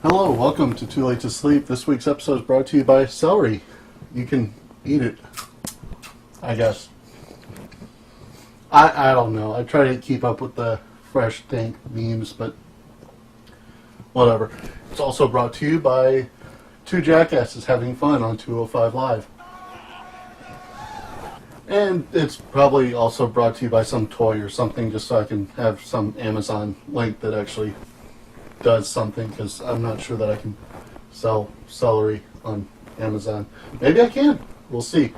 Hello, welcome to Too Late to Sleep. This week's episode is brought to you by celery. You can eat it, I guess. I don't know. I try to keep up with the fresh, dank memes, but whatever. It's also brought to you by two jackasses having fun on 205 Live. And it's probably also brought to you by some toy or something, just so I can have some Amazon link that actually does something, because I'm not sure that I can sell celery on Amazon. Maybe I can. We'll see.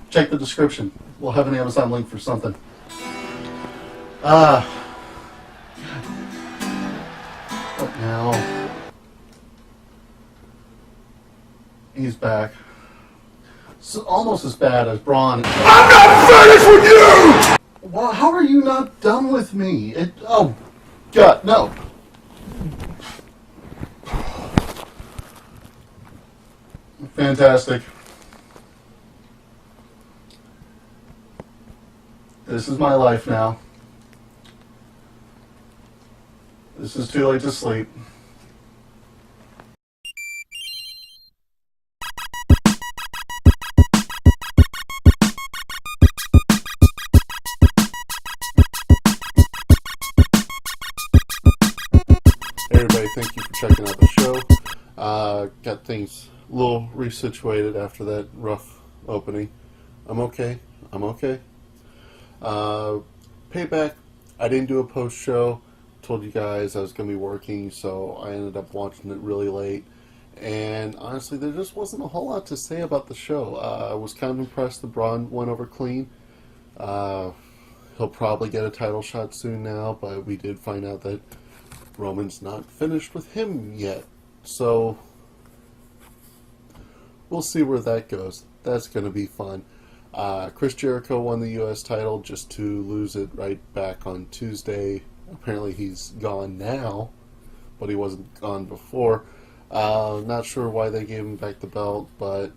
Check the description. We'll have an Amazon link for something. What now? He's back. So almost as bad as Braun. I'm not finished with you! Well, how are you not done with me? Oh, God, no. Fantastic. This is my life now. This is Too Late to Sleep. Hey everybody, thank you for checking out the show. Got things a little resituated after that rough opening. I'm okay. Payback, I didn't do a post show. Told you guys I was going to be working, so I ended up watching it really late. And honestly, there just wasn't a whole lot to say about the show. I was kind of impressed that Braun went over clean. He'll probably get a title shot soon now, but we did find out that Roman's not finished with him yet. So we'll see where that goes. That's going to be fun. Chris Jericho won the U.S. title just to lose it right back on Tuesday. Apparently he's gone now, but he wasn't gone before. Not sure why they gave him back the belt, but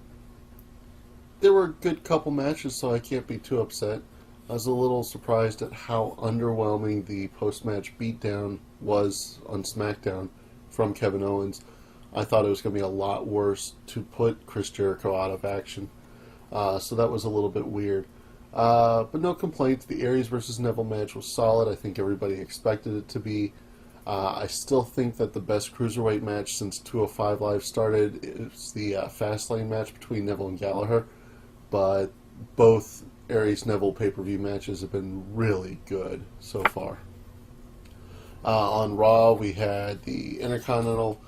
there were a good couple matches, so I can't be too upset. I was a little surprised at how underwhelming the post-match beatdown was on Smackdown from Kevin Owens. I thought it was going to be a lot worse to put Chris Jericho out of action. So that was a little bit weird. But no complaints. The Aries versus Neville match was solid. I think everybody expected it to be. I still think that the best cruiserweight match since 205 Live started is the Fastlane match between Neville and Gallagher. But both Aries Neville pay-per-view matches have been really good so far. On Raw, we had the Intercontinental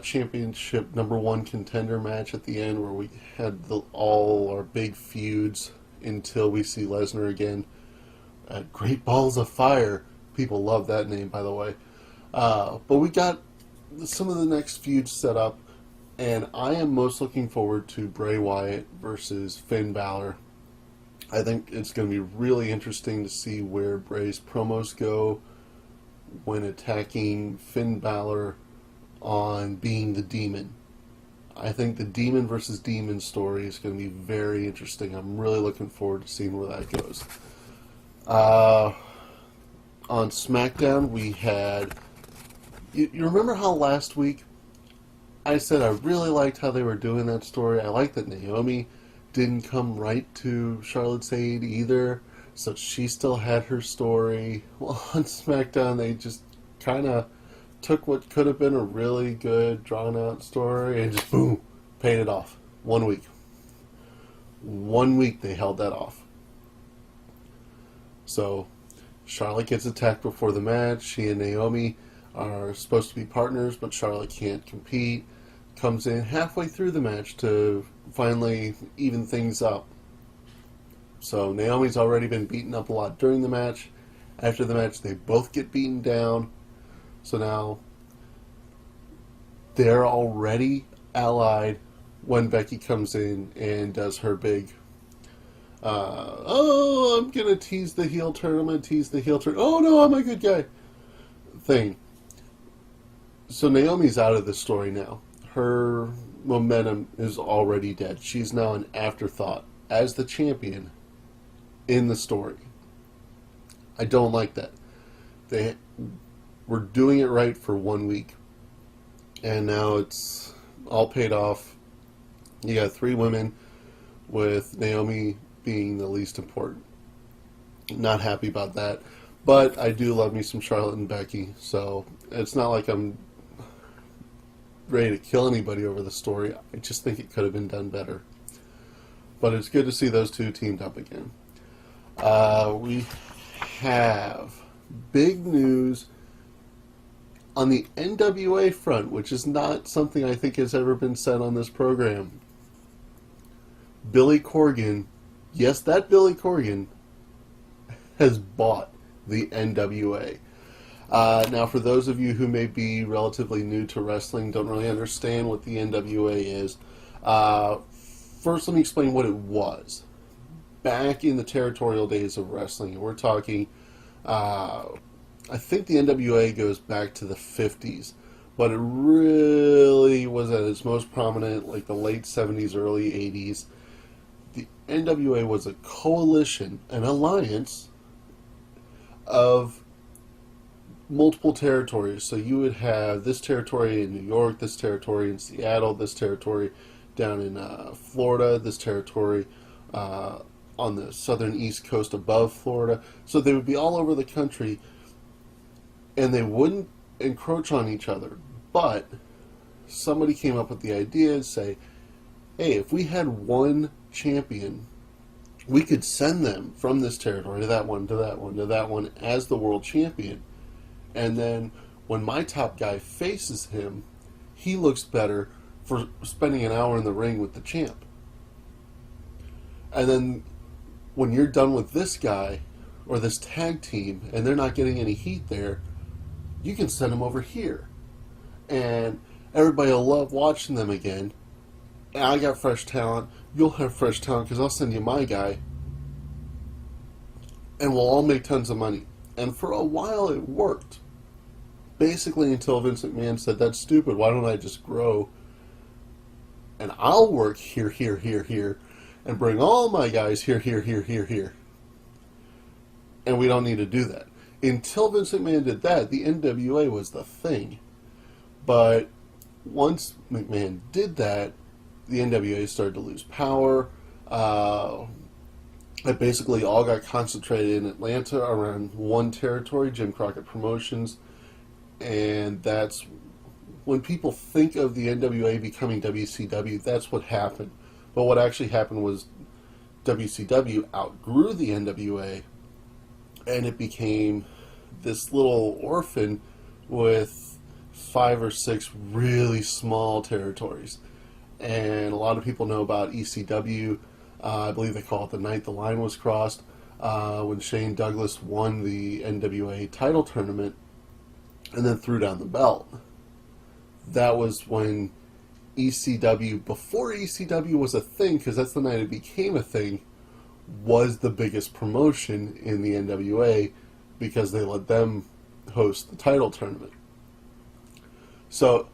Championship #1 contender match at the end, where we had all our big feuds until we see Lesnar again at Great Balls of Fire. People love that name, by the way. But we got some of the next feuds set up, and I am most looking forward to Bray Wyatt versus Finn Balor. I think it's going to be really interesting to see where Bray's promos go when attacking Finn Balor on being the Demon. I think the Demon versus Demon story is going to be very interesting. I'm really looking forward to seeing where that goes. On SmackDown, we had... You remember how last week I said I really liked how they were doing that story? I liked that Naomi didn't come right to Charlotte's aid either, so she still had her story. Well, on SmackDown, they just kind of took what could have been a really good, drawn-out story and just, boom, paid it off. 1 week. 1 week they held that off. So, Charlotte gets attacked before the match. She and Naomi are supposed to be partners, but Charlotte can't compete. Comes in halfway through the match to finally even things up. So, Naomi's already been beaten up a lot during the match. After the match, they both get beaten down. So now, they're already allied when Becky comes in and does her big, I'm going to tease the heel turn, oh no, I'm a good guy, thing. So Naomi's out of the story now. Her momentum is already dead. She's now an afterthought as the champion in the story. I don't like that. They were doing it right for 1 week. and now it's all paid off. You got 3 women, with Naomi being the least important. Not happy about that, but I do love me some Charlotte and Becky, so it's not like I'm ready to kill anybody over the story. I just think it could have been done better. But it's good to see those 2 teamed up again. We have big news on the NWA front, which is not something I think has ever been said on this program. Billy Corgan, yes, that Billy Corgan, has bought the NWA. Now, for those of you who may be relatively new to wrestling, don't really understand what the NWA is, first let me explain what it was. Back in the territorial days of wrestling, we're talking, I think the NWA goes back to the 50s, but it really was at its most prominent, like the late 70s, early 80s. The NWA was a coalition, an alliance of multiple territories. So you would have this territory in New York, this territory in Seattle, this territory down in Florida, this territory on the southern east coast above Florida. So they would be all over the country, and they wouldn't encroach on each other. But somebody came up with the idea and say, hey, if we had one champion, we could send them from this territory to that one, to that one, to that one as the world champion. And then when my top guy faces him, he looks better for spending an hour in the ring with the champ. And then when you're done with this guy or this tag team and they're not getting any heat there, you can send them over here. And everybody will love watching them again. And I got fresh talent. You'll have fresh talent because I'll send you my guy. And we'll all make tons of money. And for a while it worked. Basically until Vince McMahon said, that's stupid, why don't I just grow? And I'll work here, here, here, here, and bring all my guys here, here, here, here, here. And we don't need to do that. Until Vince McMahon did that, the NWA was the thing. But once McMahon did that, the NWA started to lose power. It basically all got concentrated in Atlanta around one territory, Jim Crockett Promotions. And that's when people think of the NWA becoming WCW, that's what happened. But what actually happened was WCW outgrew the NWA, and it became this little orphan with 5 or 6 really small territories. And a lot of people know about ECW. I believe they call it the night the line was crossed, when Shane Douglas won the NWA title tournament and then threw down the belt. That was when ECW, before ECW was a thing, because that's the night it became a thing, was the biggest promotion in the NWA because they let them host the title tournament. So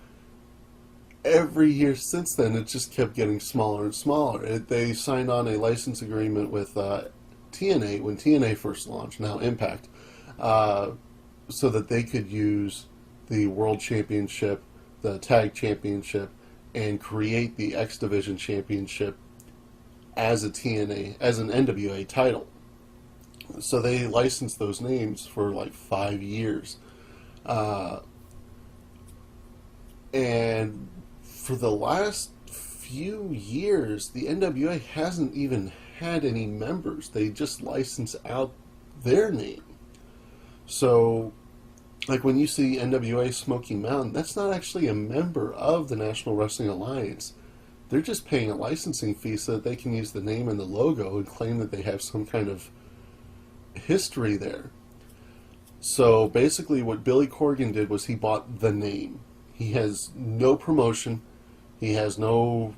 every year since then, it just kept getting smaller and smaller. They signed on a license agreement with TNA when TNA first launched, now Impact, so that they could use the World Championship, the Tag Championship, and create the X Division Championship as a TNA, as an NWA title. So they licensed those names for like 5 years. And for the last few years, the NWA hasn't even had any members. They just license out their name. So, like when you see NWA Smoky Mountain, that's not actually a member of the National Wrestling Alliance. They're just paying a licensing fee so that they can use the name and the logo and claim that they have some kind of history there. So basically what Billy Corgan did was he bought the name. He has no promotion. He has no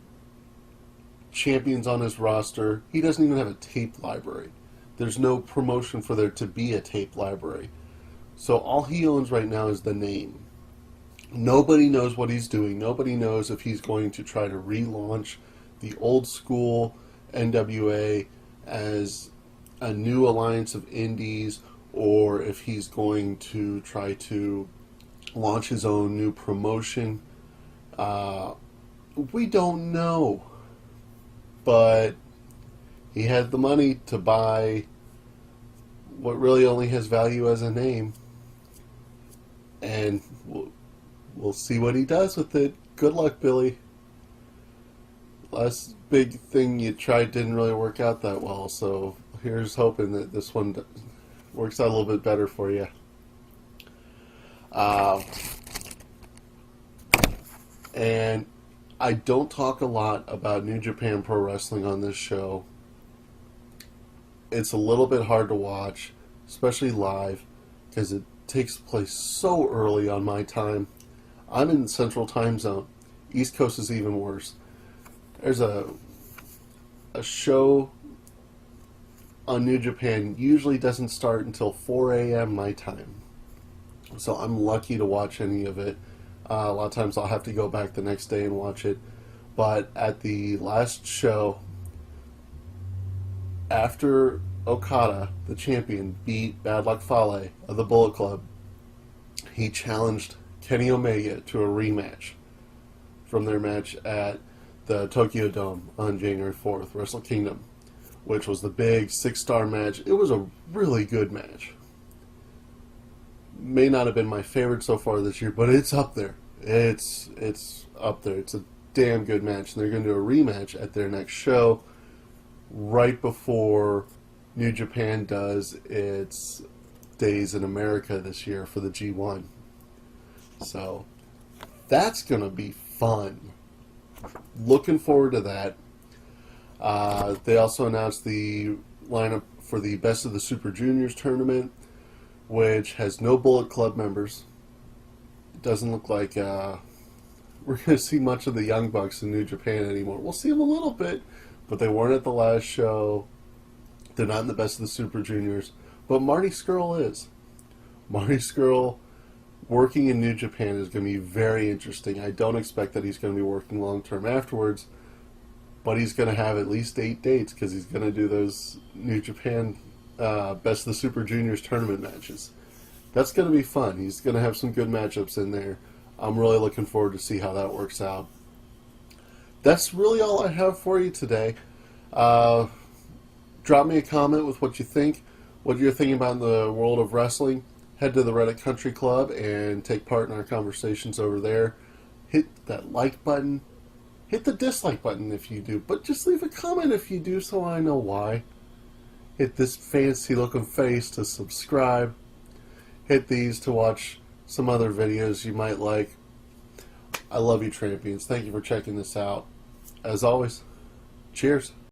champions on his roster. He doesn't even have a tape library. There's no promotion for there to be a tape library. So all he owns right now is the name. Nobody knows what he's doing. Nobody knows if he's going to try to relaunch the old school NWA as a new alliance of indies, or if he's going to try to launch his own new promotion. Uh, we don't know. But he had the money to buy what really only has value as a name. And we'll see what he does with it. Good luck, Billy. Last big thing you tried didn't really work out that well, so here's hoping that this one works out a little bit better for you. And I don't talk a lot about New Japan Pro Wrestling on this show. It's a little bit hard to watch, especially live, because it takes place so early on my time. I'm in the Central Time Zone. East Coast is even worse. There's a show on New Japan usually doesn't start until 4 a.m. my time. So I'm lucky to watch any of it. A lot of times I'll have to go back the next day and watch it. But at the last show, after Okada, the champion, beat Bad Luck Fale of the Bullet Club, he challenged Kenny Omega to a rematch from their match at the Tokyo Dome on January 4th, Wrestle Kingdom, which was the big 6-star match. It was a really good match. May not have been my favorite so far this year, but it's up there. It's up there. It's a damn good match. And they're going to do a rematch at their next show right before New Japan does its days in America this year for the G1. So that's going to be fun. Looking forward to that. They also announced the lineup for the Best of the Super Juniors tournament, which has no Bullet Club members. It doesn't look like we're going to see much of the Young Bucks in New Japan anymore. We'll see them a little bit, but they weren't at the last show. They're not in the Best of the Super Juniors. But Marty Scurll is. Marty Scurll working in New Japan is going to be very interesting. I don't expect that he's going to be working long-term afterwards, but he's going to have at least 8 dates because he's going to do those New Japan Best of the Super Juniors tournament matches. That's going to be fun. He's going to have some good matchups in there. I'm really looking forward to see how that works out. That's really all I have for you today. Drop me a comment with what you think, what you're thinking about in the world of wrestling. Head to the Reddit Country Club and take part in our conversations over there. Hit that like button. Hit the dislike button if you do, but just leave a comment if you do so I know why. Hit this fancy looking face to subscribe. Hit these to watch some other videos you might like. I love you, Trampions. Thank you for checking this out. As always, cheers.